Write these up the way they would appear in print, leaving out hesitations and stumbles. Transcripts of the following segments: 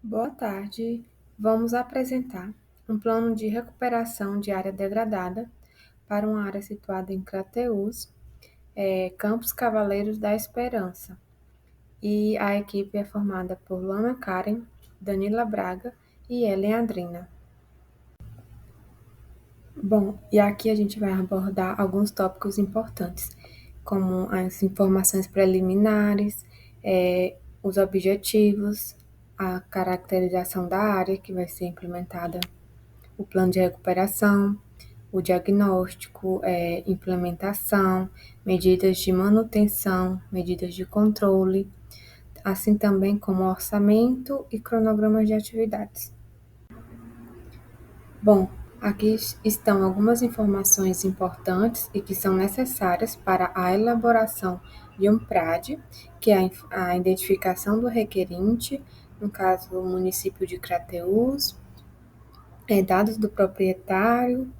Boa tarde. Vamos apresentar um plano de recuperação de área degradada para uma área situada em Crateús, Campos Cavaleiros da Esperança. E a equipe é formada por Luana Karen, Danila Braga e Ellen Adrina. Bom, e aqui a gente vai abordar alguns tópicos importantes, como as informações preliminares, os objetivos, a caracterização da área que vai ser implementada, o plano de recuperação, o diagnóstico, implementação, medidas de manutenção, medidas de controle, assim também como orçamento e cronogramas de atividades. Bom, aqui estão algumas informações importantes e que são necessárias para a elaboração de um PRAD, que é a identificação do requerente, no caso, o município de Crateús, dados do proprietário,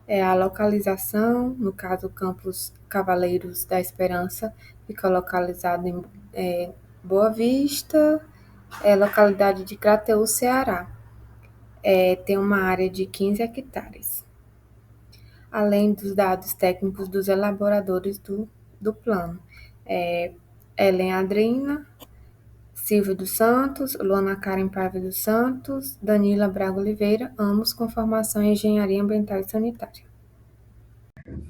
a localização, no caso, Campos Cavaleiros da Esperança, fica localizado em Boa Vista, localidade de Crateús, Ceará. Tem uma área de 15 hectares. Além dos dados técnicos dos elaboradores do plano. Ellen Adrina, Silvio dos Santos, Luana Karen Paiva dos Santos, Danila Braga Oliveira, ambos com formação em Engenharia Ambiental e Sanitária.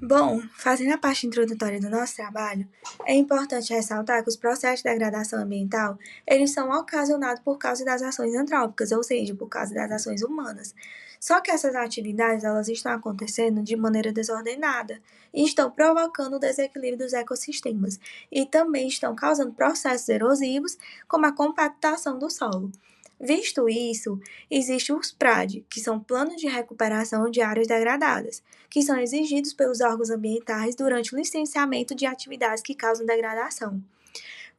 Bom, fazendo a parte introdutória do nosso trabalho, é importante ressaltar que os processos de degradação ambiental, eles são ocasionados por causa das ações antrópicas, ou seja, por causa das ações humanas. Só que essas atividades, elas estão acontecendo de maneira desordenada e estão provocando o desequilíbrio dos ecossistemas e também estão causando processos erosivos, como a compactação do solo. Visto isso, existem os PRAD, que são Planos de Recuperação de Áreas Degradadas, que são exigidos pelos órgãos ambientais durante o licenciamento de atividades que causam degradação.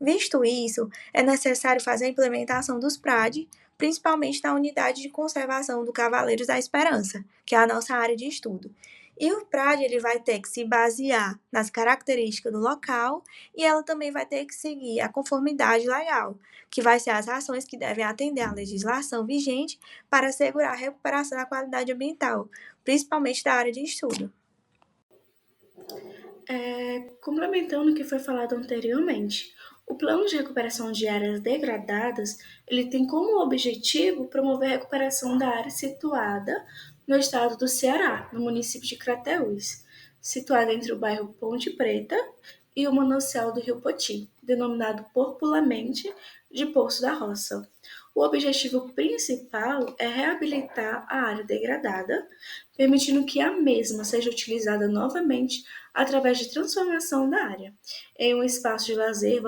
Visto isso, é necessário fazer a implementação dos PRAD, principalmente na unidade de conservação do Cavaleiros da Esperança, que é a nossa área de estudo. E o PRAD ele vai ter que se basear nas características do local e ela também vai ter que seguir a conformidade legal, que vai ser as ações que devem atender à legislação vigente para assegurar a recuperação da qualidade ambiental, principalmente da área de estudo. Complementando o que foi falado anteriormente, o plano de recuperação de áreas degradadas, ele tem como objetivo promover a recuperação da área situada no estado do Ceará, no município de Crateús, situada entre o bairro Ponte Preta e o manancial do Rio Poti, denominado popularmente de Poço da Roça. O objetivo principal é reabilitar a área degradada, permitindo que a mesma seja utilizada novamente através de transformação da área em um espaço de lazer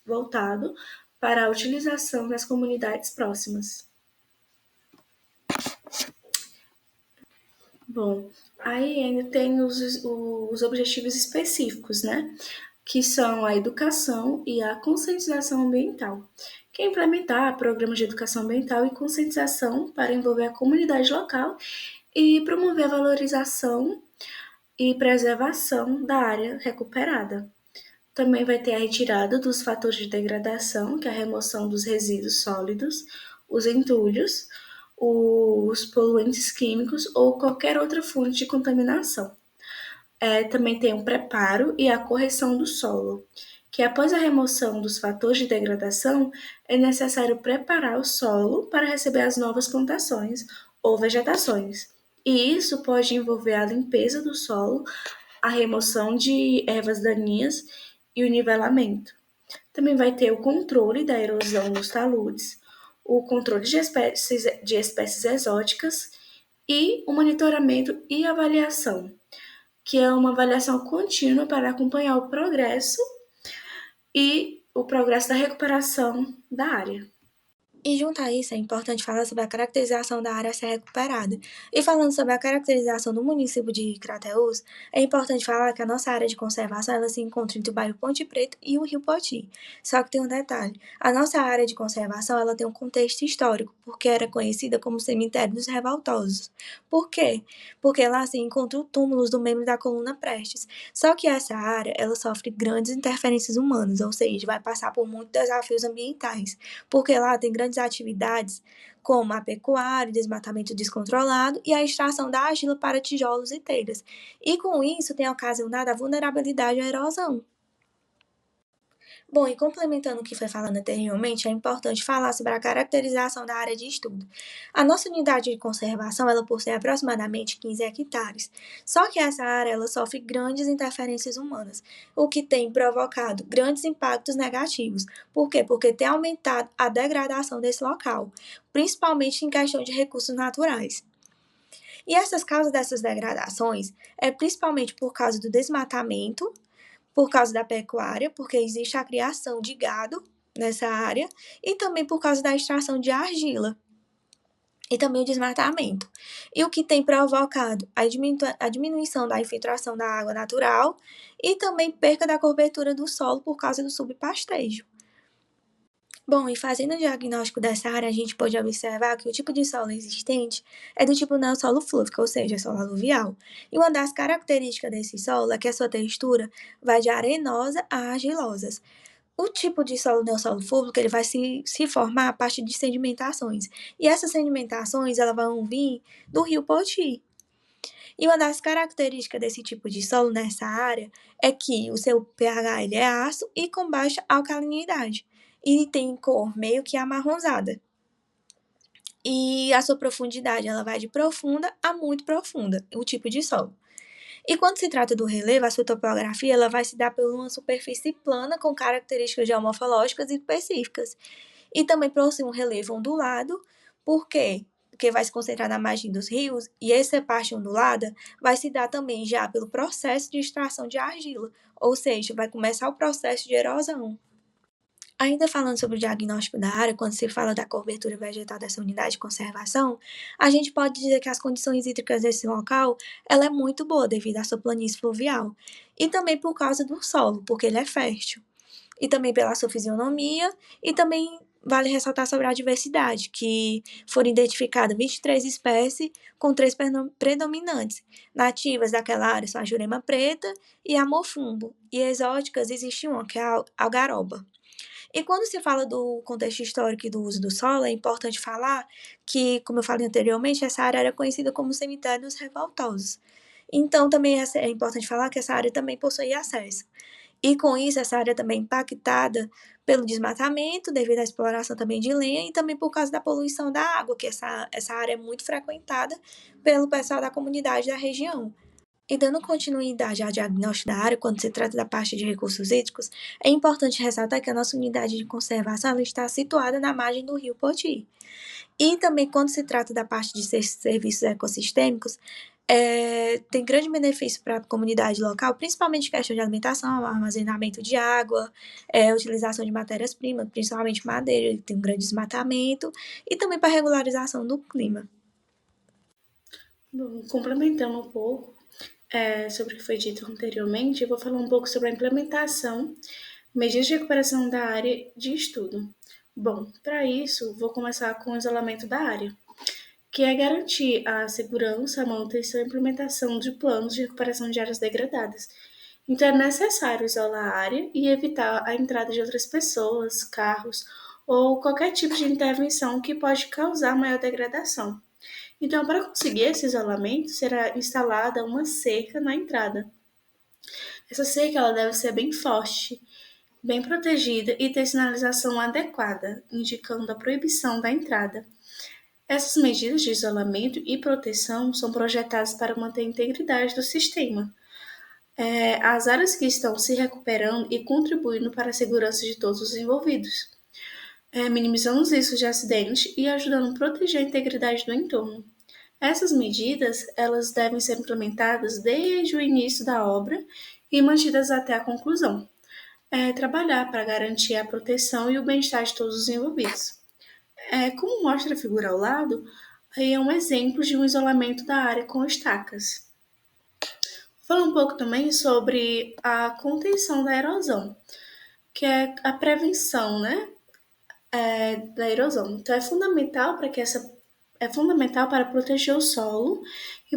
voltado para a utilização das comunidades próximas. Bom, aí ainda tem os objetivos específicos, né? Que são a educação e a conscientização ambiental, que é implementar programas de educação ambiental e conscientização para envolver a comunidade local e promover a valorização e preservação da área recuperada. Também vai ter a retirada dos fatores de degradação, que é a remoção dos resíduos sólidos, os entulhos, os poluentes químicos ou qualquer outra fonte de contaminação. Também tem o preparo e a correção do solo, que após a remoção dos fatores de degradação, é necessário preparar o solo para receber as novas plantações ou vegetações. E isso pode envolver a limpeza do solo, a remoção de ervas daninhas e o nivelamento. Também vai ter o controle da erosão nos taludes, o controle de espécies exóticas e o monitoramento e avaliação, que é uma avaliação contínua para acompanhar o progresso da recuperação da área. E junto a isso, é importante falar sobre a caracterização da área a ser recuperada. E falando sobre a caracterização do município de Crateús, é importante falar que a nossa área de conservação ela se encontra entre o bairro Ponte Preta e o Rio Poti. Só que tem um detalhe, a nossa área de conservação ela tem um contexto histórico, porque era conhecida como Cemitério dos Revoltosos. Por quê? Porque lá se encontram túmulos do membro da coluna Prestes. Só que essa área ela sofre grandes interferências humanas, ou seja, vai passar por muitos desafios ambientais, porque lá tem grandes grandes atividades como a pecuária, o desmatamento descontrolado e a extração da argila para tijolos e telhas. E com isso tem ocasionado a vulnerabilidade à erosão. Bom, e complementando o que foi falando anteriormente, é importante falar sobre a caracterização da área de estudo. A nossa unidade de conservação, ela possui aproximadamente 15 hectares. Só que essa área, ela sofre grandes interferências humanas, o que tem provocado grandes impactos negativos. Por quê? Porque tem aumentado a degradação desse local, principalmente em questão de recursos naturais. E essas causas dessas degradações é principalmente por causa do desmatamento, por causa da pecuária, porque existe a criação de gado nessa área, e também por causa da extração de argila e também o desmatamento. E o que tem provocado a diminuição da infiltração da água natural e também perca da cobertura do solo por causa do subpastejo. Bom, e fazendo o diagnóstico dessa área, a gente pode observar que o tipo de solo existente é do tipo neossolo flúvico, ou seja, solo aluvial. E uma das características desse solo é que a sua textura vai de arenosa a argilosas. O tipo de solo neossolo flúvico, ele vai se formar a partir de sedimentações. E essas sedimentações, elas vão vir do rio Poti. E uma das características desse tipo de solo nessa área é que o seu pH ele é ácido e com baixa alcalinidade. E tem cor meio que amarronzada. E a sua profundidade, ela vai de profunda a muito profunda, o tipo de solo. E quando se trata do relevo, a sua topografia ela vai se dar por uma superfície plana com características geomorfológicas específicas. E também possui um relevo ondulado, por quê? Porque vai se concentrar na margem dos rios, e essa parte ondulada vai se dar também já pelo processo de extração de argila, ou seja, vai começar o processo de erosão. Ainda falando sobre o diagnóstico da área, quando se fala da cobertura vegetal dessa unidade de conservação, a gente pode dizer que as condições hídricas desse local ela é muito boa devido à sua planície fluvial e também por causa do solo, porque ele é fértil, e também pela sua fisionomia, e também vale ressaltar sobre a diversidade, que foram identificadas 23 espécies com 3 predominantes. Nativas daquela área são a jurema preta e a mofumbo, e exóticas existe uma, que é a algaroba. E quando se fala do contexto histórico e do uso do solo, é importante falar que, como eu falei anteriormente, essa área era conhecida como cemitério dos revoltosos. Então, também é importante falar que essa área também possui acesso. E com isso, essa área também é impactada pelo desmatamento, devido à exploração também de lenha, e também por causa da poluição da água, que essa área é muito frequentada pelo pessoal da comunidade da região. E dando continuidade ao diagnóstico da área, quando se trata da parte de recursos hídricos, é importante ressaltar que a nossa unidade de conservação ela está situada na margem do rio Poti. E também, quando se trata da parte de serviços ecossistêmicos, tem grande benefício para a comunidade local, principalmente em questão de alimentação, armazenamento de água, utilização de matérias-primas, principalmente madeira, ele tem um grande desmatamento, e também para a regularização do clima. Bom, complementando um pouco sobre o que foi dito anteriormente, eu vou falar um pouco sobre a implementação, medidas de recuperação da área de estudo. Bom, para isso, vou começar com o isolamento da área, que é garantir a segurança, a manutenção e a implementação de planos de recuperação de áreas degradadas. Então, é necessário isolar a área e evitar a entrada de outras pessoas, carros ou qualquer tipo de intervenção que pode causar maior degradação. Então, para conseguir esse isolamento, será instalada uma cerca na entrada. Essa cerca ela deve ser bem forte, bem protegida e ter sinalização adequada, indicando a proibição da entrada. Essas medidas de isolamento e proteção são projetadas para manter a integridade do sistema. As áreas que estão se recuperando e contribuindo para a segurança de todos os envolvidos, minimizando os riscos de acidente e ajudando a proteger a integridade do entorno. Essas medidas elas devem ser implementadas desde o início da obra e mantidas até a conclusão. Trabalhar para garantir a proteção e o bem-estar de todos os envolvidos. Como mostra a figura ao lado, aí é um exemplo de um isolamento da área com estacas. Vou falar um pouco também sobre a contenção da erosão, que é a prevenção, né, da erosão. Então é fundamental para proteger o solo e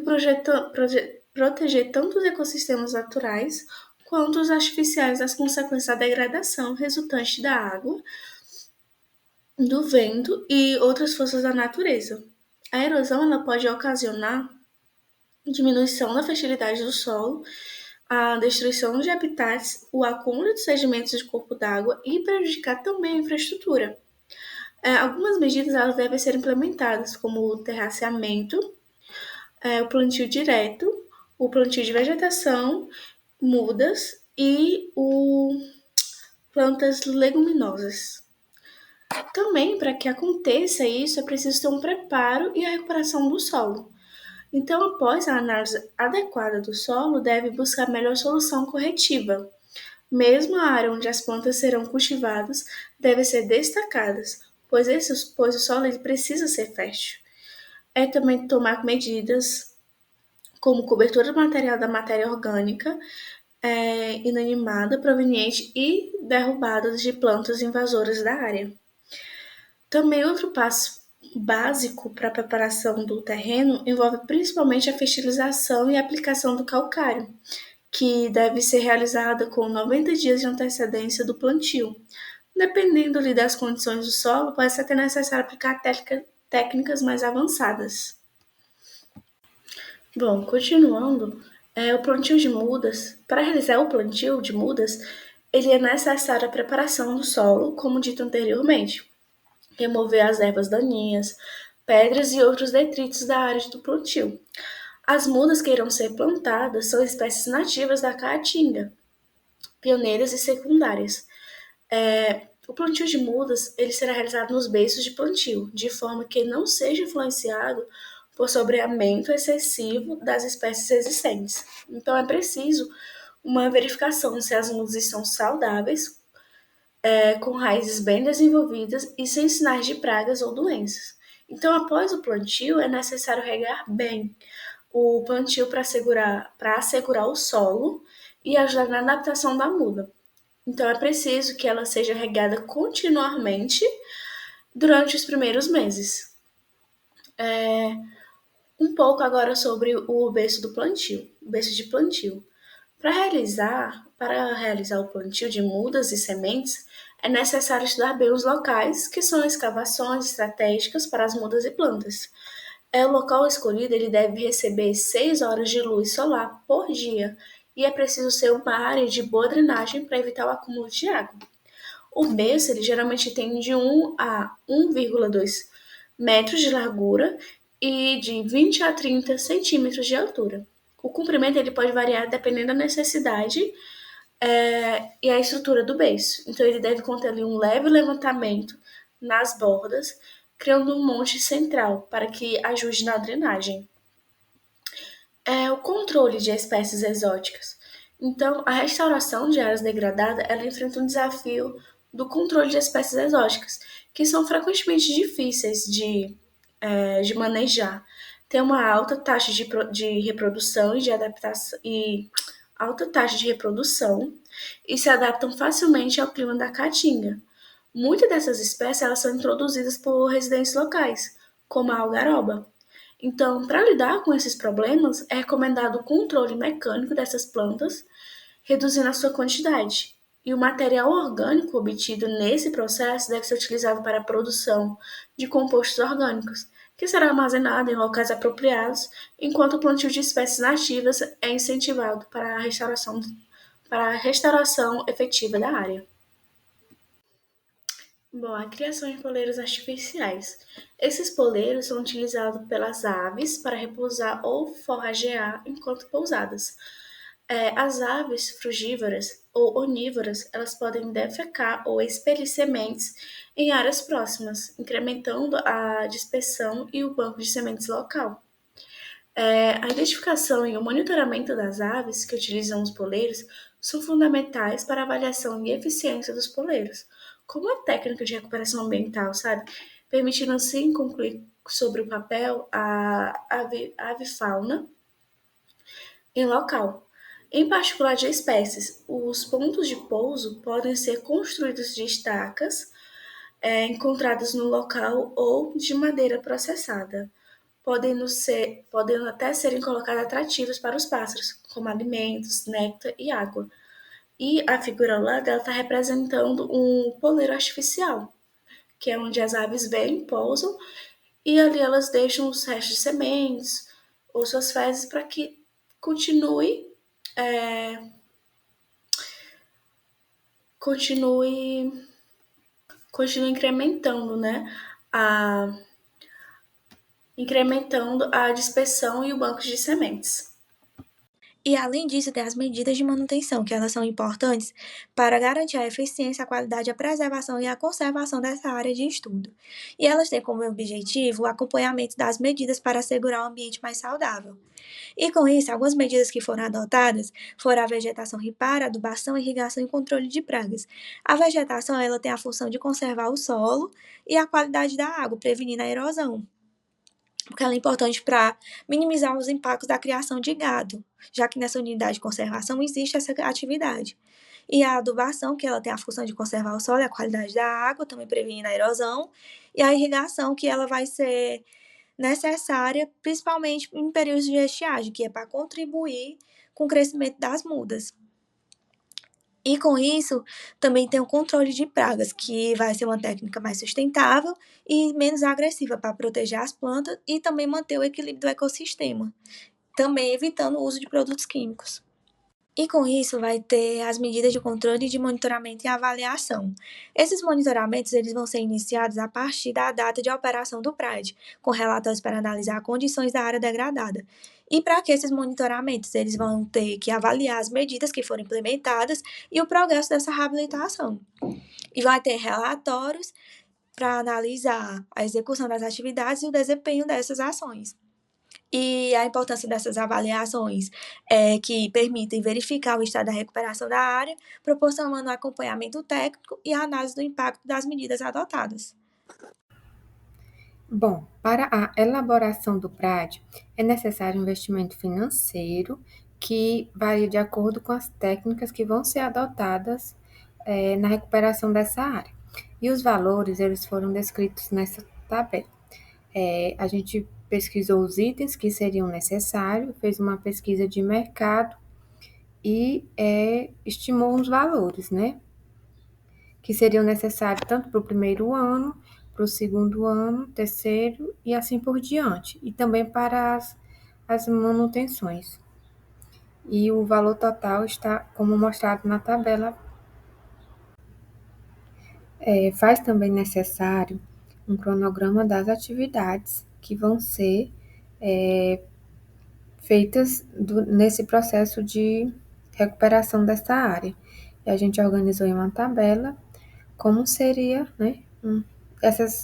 proteger tanto os ecossistemas naturais quanto os artificiais das consequências da degradação resultante da água do vento e outras forças da natureza. A erosão ela pode ocasionar diminuição da fertilidade do solo, a destruição de habitats, o acúmulo de sedimentos de corpo d'água e prejudicar também a infraestrutura. Algumas medidas elas devem ser implementadas, como o terraceamento, o plantio direto, o plantio de vegetação, mudas e o plantas leguminosas. Também, para que aconteça isso, é preciso ter um preparo e a recuperação do solo. Então, após a análise adequada do solo, deve buscar a melhor solução corretiva. Mesmo a área onde as plantas serão cultivadas deve ser destacadas, pois o solo ele precisa ser fértil. É também tomar medidas como cobertura do material da matéria orgânica inanimada proveniente e derrubadas de plantas invasoras da área. Também outro passo básico para a preparação do terreno envolve principalmente a fertilização e a aplicação do calcário, que deve ser realizada com 90 dias de antecedência do plantio. Dependendo ali das condições do solo, pode ser até necessário aplicar técnicas mais avançadas. Bom, continuando, o plantio de mudas. Para realizar o plantio de mudas, ele é necessário a preparação do solo, como dito anteriormente, remover as ervas daninhas, pedras e outros detritos da área do plantio. As mudas que irão ser plantadas são espécies nativas da caatinga, pioneiras e secundárias. O plantio de mudas ele será realizado nos beiços de plantio, de forma que não seja influenciado por sobreamento excessivo das espécies existentes. Então, é preciso uma verificação se as mudas estão saudáveis, com raízes bem desenvolvidas e sem sinais de pragas ou doenças. Então, após o plantio, é necessário regar bem o plantio para assegurar o solo e ajudar na adaptação da muda. Então, é preciso que ela seja regada continuamente durante os primeiros meses. Um pouco agora sobre o berço do plantio, o berço de plantio. Para realizar o plantio de mudas e sementes, é necessário estudar bem os locais, que são escavações estratégicas para as mudas e plantas. O local escolhido ele deve receber 6 horas de luz solar por dia e é preciso ser uma área de boa drenagem para evitar o acúmulo de água. O berço ele geralmente tem de 1 a 1,2 metros de largura e de 20 a 30 centímetros de altura. O comprimento ele pode variar dependendo da necessidade e a estrutura do berço. Então, ele deve conter ali um leve levantamento nas bordas, criando um monte central para que ajude na drenagem. O controle de espécies exóticas. Então, a restauração de áreas degradadas, ela enfrenta um desafio do controle de espécies exóticas, que são frequentemente difíceis de manejar. Tem uma alta taxa de reprodução e de adaptação e alta taxa de reprodução e se adaptam facilmente ao clima da caatinga. Muitas dessas espécies elas são introduzidas por residentes locais, como a algaroba. Então, para lidar com esses problemas, é recomendado o controle mecânico dessas plantas, reduzindo a sua quantidade. E o material orgânico obtido nesse processo deve ser utilizado para a produção de compostos orgânicos, que será armazenado em locais apropriados, enquanto o plantio de espécies nativas é incentivado para a restauração efetiva da área. Bom, a criação de poleiros artificiais. Esses poleiros são utilizados pelas aves para repousar ou forragear enquanto pousadas. As aves frugívoras ou onívoras, elas podem defecar ou expelir sementes em áreas próximas, incrementando a dispersão e o banco de sementes local. A identificação e o monitoramento das aves que utilizam os poleiros são fundamentais para a avaliação e eficiência dos poleiros, como a técnica de recuperação ambiental, sabe? Permitindo assim concluir sobre o papel a avifauna em local. Em particular de espécies, os pontos de pouso podem ser construídos de estacas encontradas no local ou de madeira processada, podendo até serem colocados atrativos para os pássaros, como alimentos, néctar e água. E a figura ao lado está representando um poleiro artificial, que é onde as aves vêm, pousam, e ali elas deixam os restos de sementes ou suas fezes para que continue, é, continue, continue incrementando, né? A, incrementando a dispersão e o banco de sementes. E, além disso, tem as medidas de manutenção, que elas são importantes para garantir a eficiência, a qualidade, a preservação e a conservação dessa área de estudo. E elas têm como objetivo o acompanhamento das medidas para assegurar um ambiente mais saudável. E com isso, algumas medidas que foram adotadas foram a vegetação ripara, adubação, irrigação e controle de pragas. A vegetação ela tem a função de conservar o solo e a qualidade da água, prevenindo a erosão, porque ela é importante para minimizar os impactos da criação de gado, já que nessa unidade de conservação existe essa atividade. E a adubação, que ela tem a função de conservar o solo e a qualidade da água, também prevenindo a erosão, e a irrigação, que ela vai ser necessária, principalmente em períodos de estiagem, que é para contribuir com o crescimento das mudas. E com isso, também tem o controle de pragas, que vai ser uma técnica mais sustentável e menos agressiva para proteger as plantas e também manter o equilíbrio do ecossistema, também evitando o uso de produtos químicos. E com isso vai ter as medidas de controle, de monitoramento e avaliação. Esses monitoramentos eles vão ser iniciados a partir da data de operação do PRAD, com relatórios para analisar condições da área degradada. E para que esses monitoramentos eles vão ter que avaliar as medidas que foram implementadas e o progresso dessa reabilitação. E vai ter relatórios para analisar a execução das atividades e o desempenho dessas ações. E a importância dessas avaliações é que permitem verificar o estado da recuperação da área, proporcionando acompanhamento técnico e a análise do impacto das medidas adotadas. Bom, para a elaboração do PRAD, é necessário um investimento financeiro que varia de acordo com as técnicas que vão ser adotadas na recuperação dessa área. E os valores, eles foram descritos nessa tabela. A gente pesquisou os itens que seriam necessários, fez uma pesquisa de mercado e estimou os valores, né? Que seriam necessários tanto para o primeiro ano, para o segundo ano, terceiro e assim por diante, e também para as manutenções. E o valor total está como mostrado na tabela. Faz também necessário um cronograma das atividades que vão ser feitas nesse processo de recuperação dessa área. E a gente organizou em uma tabela como seria, né,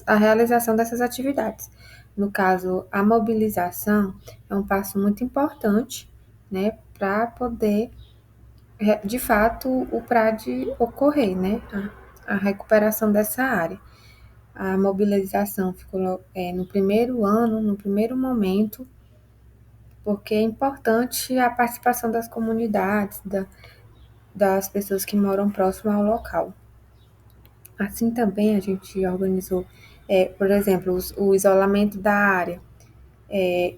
a realização dessas atividades. No caso, a mobilização é um passo muito importante, né, para poder, de fato, o PRAD ocorrer, né, a recuperação dessa área. A mobilização ficou no primeiro ano, no primeiro momento, porque é importante a participação das comunidades, das pessoas que moram próximo ao local. Assim também a gente organizou, por exemplo, o isolamento da área.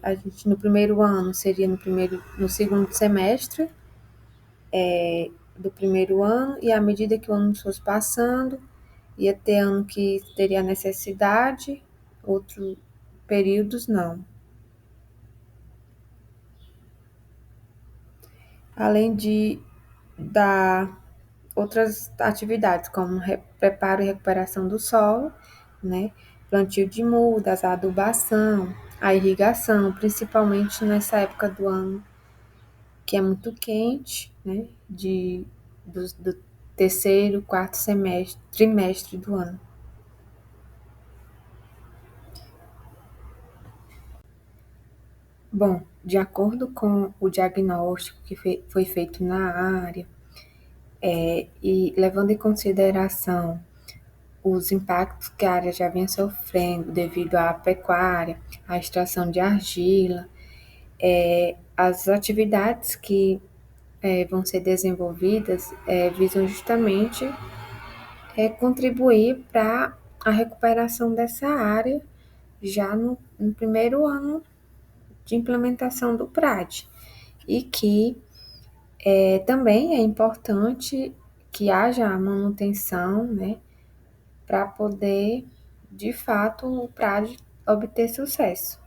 A gente no primeiro ano seria no segundo semestre do primeiro ano, e à medida que o ano fosse passando, ia ter ano que teria necessidade, outros períodos não. Além de dar outras atividades, como preparo e recuperação do solo, né? Plantio de mudas, a adubação, a irrigação, principalmente nessa época do ano que é muito quente, né? Do terceiro, quarto trimestre do ano. Bom, de acordo com o diagnóstico que foi feito na área, e levando em consideração os impactos que a área já vinha sofrendo devido à pecuária, à extração de argila, as atividades que vão ser desenvolvidas visam justamente contribuir para a recuperação dessa área já no primeiro ano de implementação do PRAD. E que também é importante que haja a manutenção, né, para poder de fato, o PRAD obter sucesso.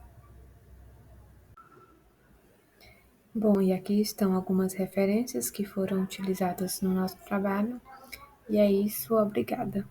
Bom, e aqui estão algumas referências que foram utilizadas no nosso trabalho. E é isso, obrigada.